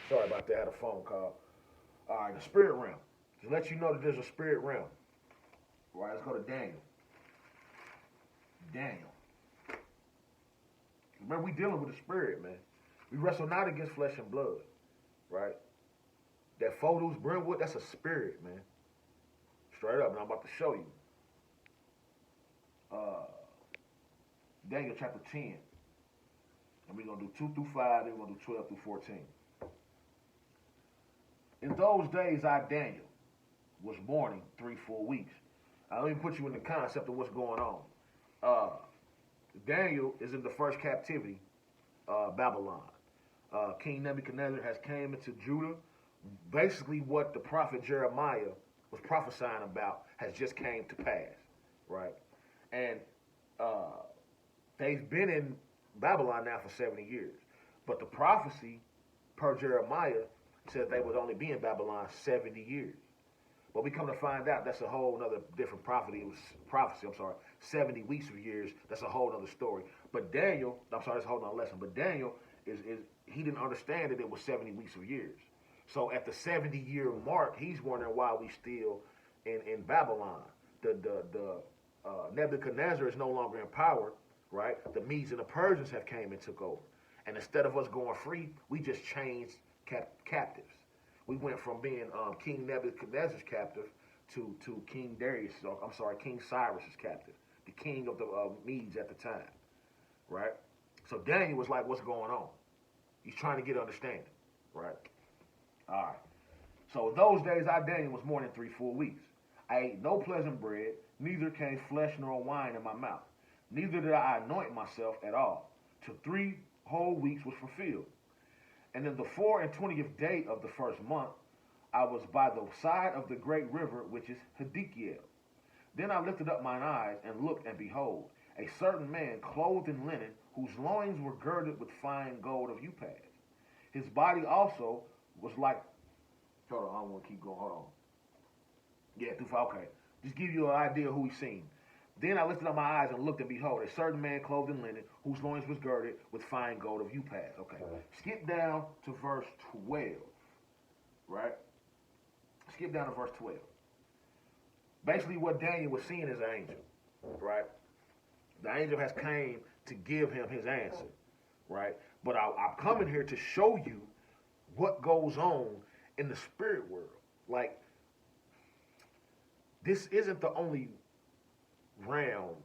Sorry about that. I had a phone call. All right, the spirit realm. To let you know that there's a spirit realm. All right, let's go to Daniel. Daniel. Remember, we dealing with the spirit, man. We wrestle not against flesh and blood, right? That photos, Brentwood, that's a spirit, man. Straight up, and I'm about to show you. Uh, Daniel chapter 10. And we're going to do 2 through 5, then we're going to do 12 through 14. In those days, I, Daniel, was mourning 3 full weeks. Now, let me put you in the concept of what's going on. Uh, Daniel is in the first captivity, Babylon. King Nebuchadnezzar has came into Judah. Basically, what the prophet Jeremiah was prophesying about has just came to pass, right? And they've been in Babylon now for 70 years. But the prophecy, per Jeremiah, said they would only be in Babylon 70 years. But we come to find out that's a whole other different prophecy. It was prophecy, 70 weeks of years. That's a whole other story. But Daniel, that's a whole other lesson. But Daniel is he didn't understand that it was 70 weeks of years. So at the 70-year mark, he's wondering why we still in Babylon. The Nebuchadnezzar is no longer in power, right? The Medes and the Persians have came and took over. And instead of us going free, we just changed captives. We went from being King Nebuchadnezzar's captive to King King Cyrus's captive, the king of the Medes at the time, right? So Daniel was like, what's going on? He's trying to get understanding, right? All right. So in those days, I, Daniel, was mourning 3 full weeks. I ate no pleasant bread, neither came flesh nor wine in my mouth. Neither did I anoint myself at all, till 3 whole weeks was fulfilled. And in the 24th day of the first month, I was by the side of the great river, which is Hiddekel. Then I lifted up mine eyes and looked, and behold, a certain man clothed in linen, whose loins were girded with fine gold of Upas. His body also was like. Hold on, I don't want to keep going. Hold on. Yeah, okay. Just give you an idea of who he's seen. Then I lifted up my eyes and looked, and behold, a certain man clothed in linen, whose loins was girded with fine gold of Upas. Okay. Skip down to verse 12. Right? Skip down to verse 12. Basically, what Daniel was seeing is an angel. Right? The angel has came to give him his answer. Right? But I'm coming here to show you what goes on in the spirit world. Like, this isn't the only realm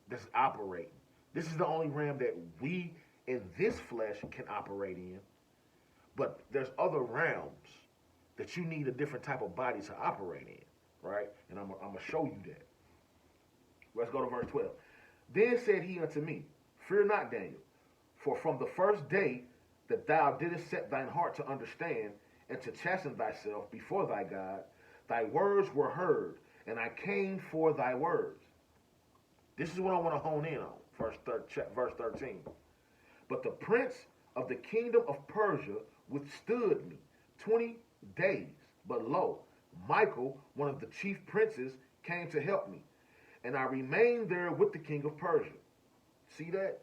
that's operating. This is the only realm that we in this flesh can operate in. But there's other realms that you need a different type of body to operate in, right? And I'm going to show you that. Let's go to verse 12. Then said he unto me, fear not, Daniel, for from the first day that thou didst set thine heart to understand and to chasten thyself before thy God, thy words were heard, and I came for thy words. This is what I want to hone in on, verse 13. But the prince of the kingdom of Persia withstood me 20 days. But lo, Michael, one of the chief princes, came to help me, and I remained there with the king of Persia. See that?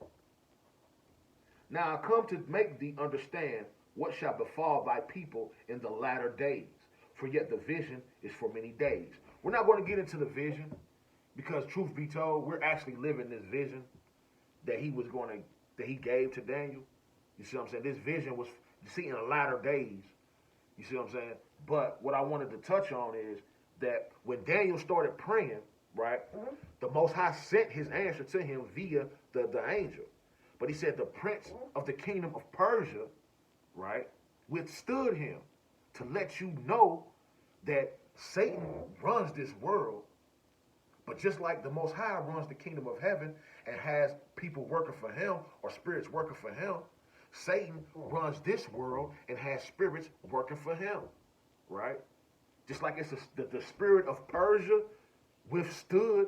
Now I come to make thee understand what shall befall thy people in the latter days. For yet the vision is for many days. We're not going to get into the vision, because truth be told, we're actually living this vision that he gave to Daniel. You see what I'm saying? This vision was, in the latter days. You see what I'm saying? But what I wanted to touch on is that when Daniel started praying, right, the Most High sent his answer to him via the angel. But he said the prince of the kingdom of Persia, right, withstood him, to let you know that Satan runs this world. But just like the Most High runs the kingdom of heaven and has people working for him or spirits working for him, Satan runs this world and has spirits working for him, right? Just like it's the spirit of Persia withstood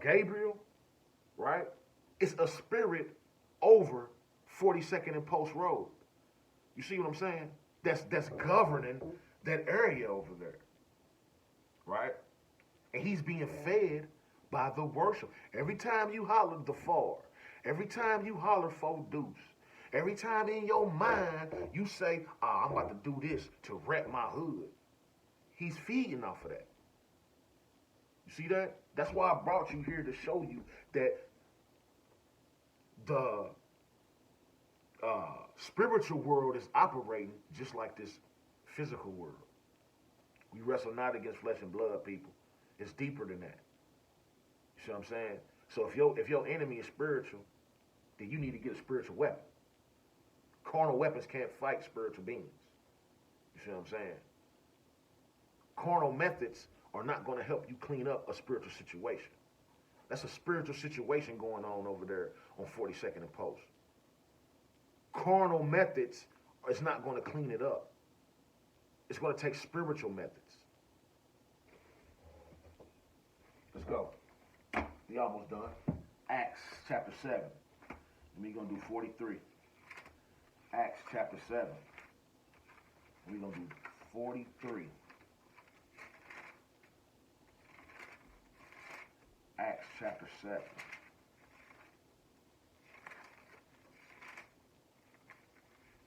Gabriel, right? It's a spirit over 42nd and Post Road. You see what I'm saying? That's governing that area over there, right? And he's being fed by the worship. Every time you holler the far, every time you holler fo deuce, Every time in your mind you say, I'm about to do this to rep my hood, he's feeding off of that. You see that? That's why I brought you here to show you that the spiritual world is operating just like this physical world. We wrestle not against flesh and blood, people. It's deeper than that. You see what I'm saying? So if your enemy is spiritual, then you need to get a spiritual weapon. Carnal weapons can't fight spiritual beings. You see what I'm saying? Carnal methods are not going to help you clean up a spiritual situation. That's a spiritual situation going on over there on 42nd and Post. Carnal methods is not going to clean it up. It's going to take spiritual methods. Let's go. We almost done. Acts chapter 7. We're going to do 43. Acts chapter 7. We're going to do 43. Acts chapter 7.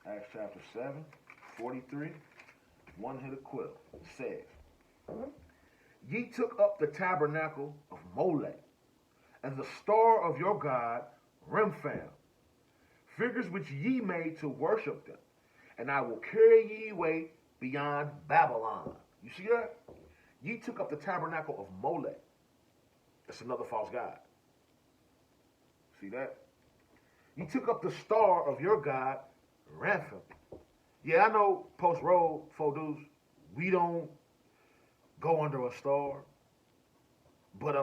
Acts chapter 7, 43. One hit a quill. It says, Ye took up the tabernacle of Molech, and the star of your god, Remphan, figures which ye made to worship them, and I will carry ye away beyond Babylon. You see that? Ye took up the tabernacle of Molech. That's another false god. See that? You took up the star of your god, Remphan. Yeah, I know Post Road, Fodus, we don't go under a star, but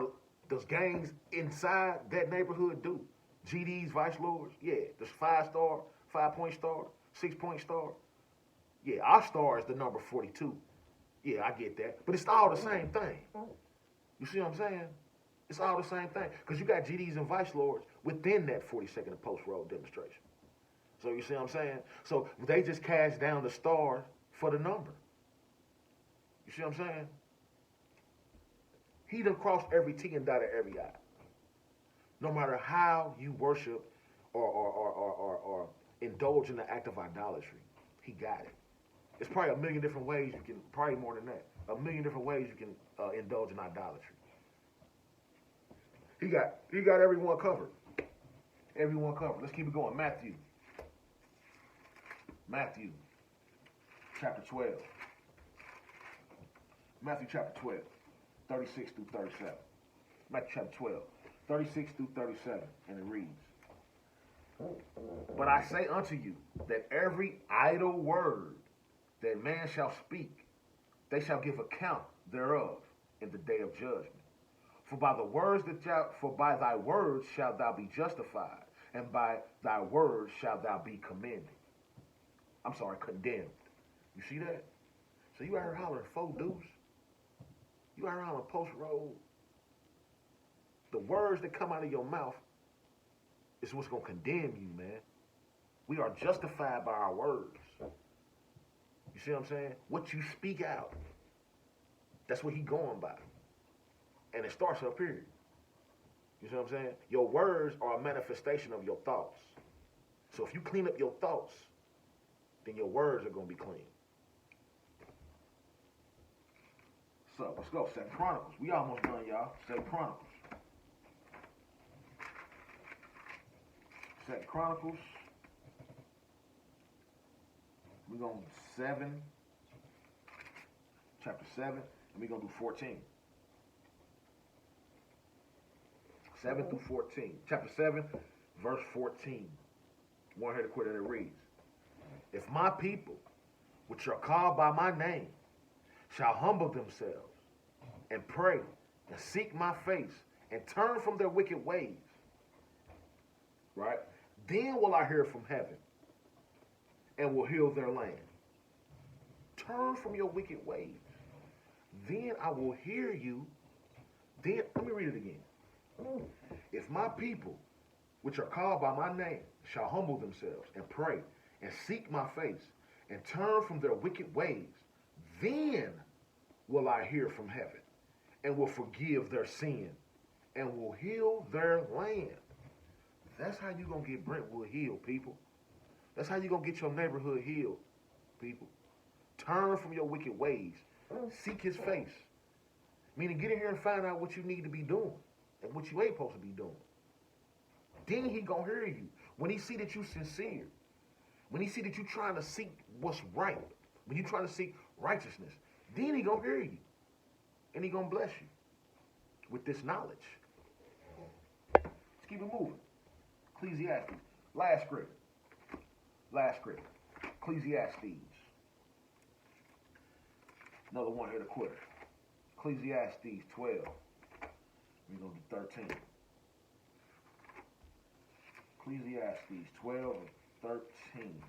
those gangs inside that neighborhood do. GDs, Vice Lords, yeah, there's 5-star, 5-point star, 6-point star. Yeah, our star is the number 42. Yeah, I get that. But it's all the same thing. You see what I'm saying? It's all the same thing. Because you got GDs and Vice Lords within that 42nd and Post Road demonstration. So you see what I'm saying? So they just cast down the star for the number. You see what I'm saying? He done crossed every T and dotted every I. No matter how you worship or indulge in the act of idolatry, he got it. There's probably a million different ways you can, probably more than that, a million different ways you can indulge in idolatry. He got everyone covered. Everyone covered. Let's keep it going. Matthew chapter 12. Matthew chapter 12, 36 through 37. Matthew chapter 12, 36 through 37, and it reads, But I say unto you that every idle word that man shall speak, they shall give account thereof in the day of judgment. For by thy words shalt thou be justified, and by thy words shalt thou be condemned. You see that? So you out here hollering Fodus. You out here hollering Post Road. The words that come out of your mouth is what's going to condemn you, man. We are justified by our words. You see what I'm saying? What you speak out, that's what he going by. And it starts up here. You see what I'm saying? Your words are a manifestation of your thoughts. So if you clean up your thoughts, then your words are going to be clean. So let's go. 2 Chronicles. We almost done, y'all. 2 Chronicles. 2 Chronicles. We're going to 7. Chapter 7. And we're going to do 14. 7 through 14. Chapter 7, verse 14. One here to quit, and it reads, If my people, which are called by my name, shall humble themselves and pray and seek my face and turn from their wicked ways, right? Then will I hear from heaven and will heal their land. Turn from your wicked ways. Then I will hear you. Then, let me read it again. If my people, which are called by my name, shall humble themselves and pray and seek my face and turn from their wicked ways, then will I hear from heaven and will forgive their sin and will heal their land. That's how you're going to get Brentwood healed, people. That's how you're going to get your neighborhood healed, people. Turn from your wicked ways. Seek his face. Meaning get in here and find out what you need to be doing and what you ain't supposed to be doing. Then he going to hear you. When he see that you sincere. When he see that you trying to seek what's right. When you trying to seek righteousness. Then he going to hear you. And he going to bless you with this knowledge. Let's keep it moving. Ecclesiastes. Last script. Ecclesiastes. Another one here to quitter. Ecclesiastes 12. We're going to do 13. Ecclesiastes 12 and 13.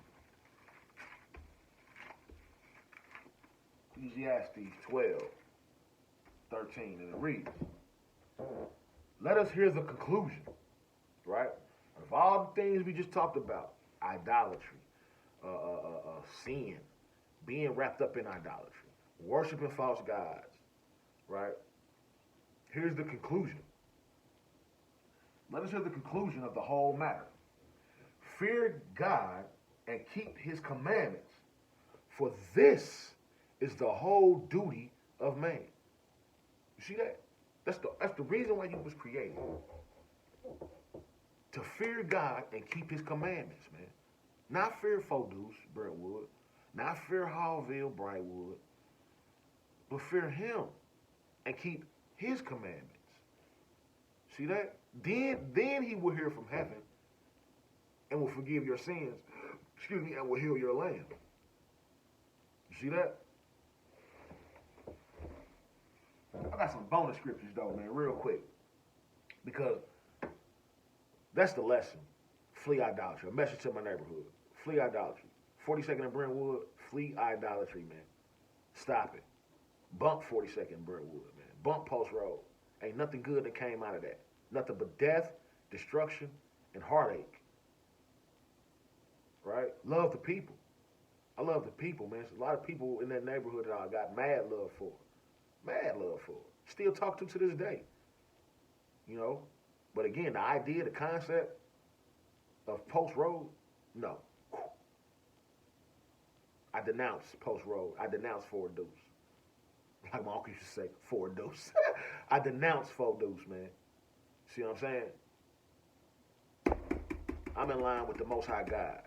Ecclesiastes 12, 13. And it reads, let us hear the conclusion, right? Of all the things we just talked about, idolatry, sin, being wrapped up in idolatry, worshiping false gods, right? Here's the conclusion. Let us hear the conclusion of the whole matter. Fear God and keep his commandments, for this is the whole duty of man. You see that? That's the reason why you was created. To fear God and keep his commandments, man. Not fear Foduce, Brentwood. Not fear Hallville, Brightwood. But fear him and keep his commandments. See that? Then he will hear from heaven and will forgive your sins, and will heal your land. You see that? I got some bonus scriptures though, man, real quick. Because that's the lesson. Flee idolatry. A message to my neighborhood. Flee idolatry. 42nd and Brentwood, flee idolatry, man. Stop it. Bump 42nd and Brentwood, man. Bump Post Road. Ain't nothing good that came out of that. Nothing but death, destruction, and heartache. Right? Love the people. I love the people, man. There's a lot of people in that neighborhood that I got mad love for. Mad love for. Still talk to this day. You know? But again, the idea, the concept of Post Road, no. I denounce Post Road. I denounce Ford Deuce. Like my uncle used to say, Ford Deuce. I denounce Ford Deuce, man. See what I'm saying? I'm in line with the Most High God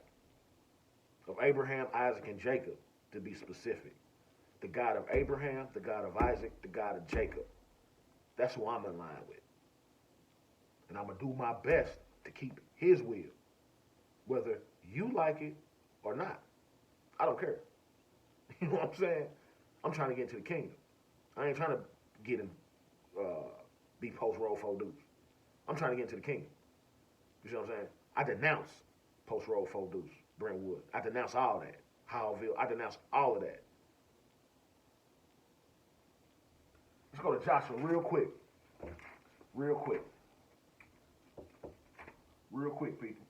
of Abraham, Isaac, and Jacob, to be specific. The God of Abraham, the God of Isaac, the God of Jacob. That's who I'm in line with. And I'm going to do my best to keep his will, whether you like it or not. I don't care. You know what I'm saying? I'm trying to get into the kingdom. I ain't trying to get in, be Post Road Foduce. I'm trying to get into the kingdom. You see what I'm saying? I denounce Post Road Foduce, Brentwood. I denounce all that. Howville. I denounce all of that. Let's go to Joshua real quick. Real quick. Real quick, people.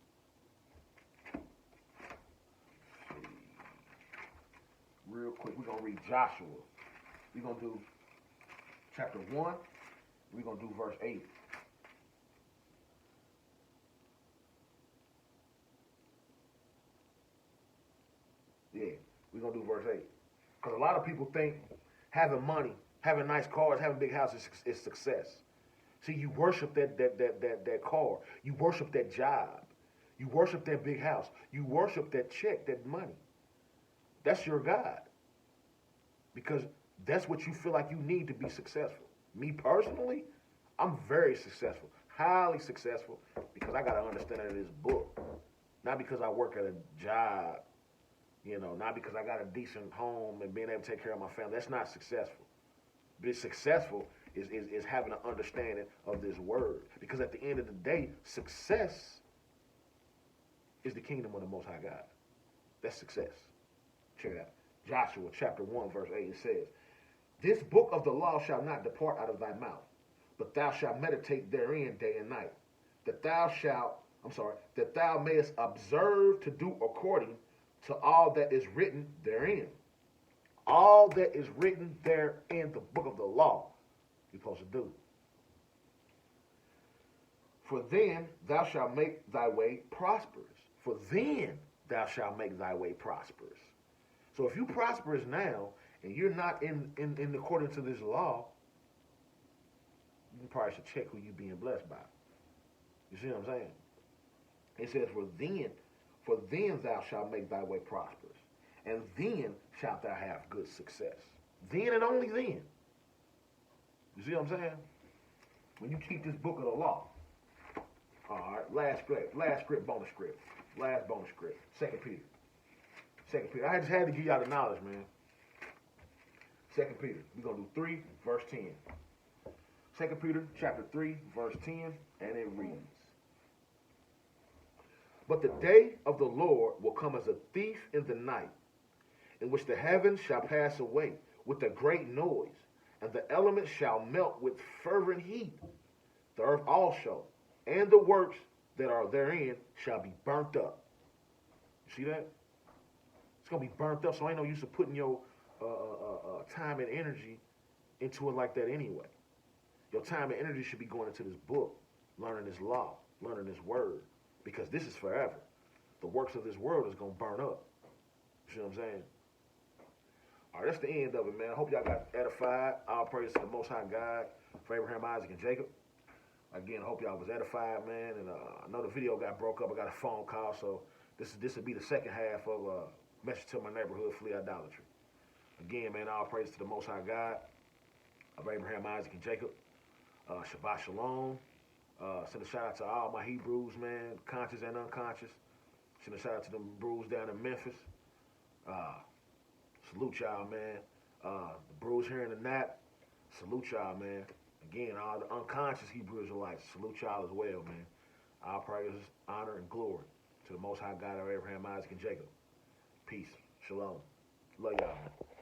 Real quick. We're going to read Joshua. We're going to do chapter 1. We're going to do verse 8. Yeah, we're going to do verse 8. Because a lot of people think having money, having nice cars, having big houses is success. See, you worship that car. You worship that job. You worship that big house. You worship that check, that money. That's your God. Because that's what you feel like you need to be successful. Me personally, I'm very successful. Highly successful. Because I got to understand this book. Not because I work at a job. You know, not because I got a decent home and being able to take care of my family. That's not successful. Being successful is having an understanding of this word. Because at the end of the day, success is the kingdom of the Most High God. That's success. Check it out. Joshua chapter 1 verse 8, it says, this book of the law shall not depart out of thy mouth, but thou shalt meditate therein day and night, that thou mayest observe to do according to all that is written therein. All that is written there in the book of the law, you're supposed to do. For then thou shalt make thy way prosperous. For then thou shalt make thy way prosperous. So if you prosperous now and you're not in according to this law, you probably should check who you being blessed by. You see what I'm saying? It says, for then thou shalt make thy way prosperous, and then shalt thou have good success. Then and only then. You see what I'm saying? When you keep this book of the law. All right, last script, bonus script. Last bonus script. Second Peter. I just had to give y'all the knowledge, man. Second Peter. We're going to do 3, verse 10. Second Peter chapter 3, verse 10, and it reads, but the day of the Lord will come as a thief in the night, in which the heavens shall pass away with a great noise, and the elements shall melt with fervent heat. The earth also, and the works that are therein shall be burnt up. You see that? It's going to be burnt up, so ain't no use of putting your time and energy into it like that anyway. Your time and energy should be going into this book, learning this law, learning this word, because this is forever. The works of this world is going to burn up. You see what I'm saying? All right, that's the end of it, man. I hope y'all got edified. All praise to the Most High God for Abraham, Isaac, and Jacob. Again, I hope y'all was edified, man. And I know the video got broke up. I got a phone call, so this will be the second half of Message to My Neighborhood, Flee Idolatry. Again, man, all praise to the Most High God of Abraham, Isaac, and Jacob. Shabbat Shalom. Send a shout out to all my Hebrews, man, conscious and unconscious. Send a shout out to them Brews down in Memphis. Salute y'all, man. The Brews here in the Nap. Salute y'all, man. Again, all the unconscious Hebrew Israelites. Salute y'all as well, man. All praises, honor, and glory to the Most High God of Abraham, Isaac, and Jacob. Peace. Shalom. Love y'all, man.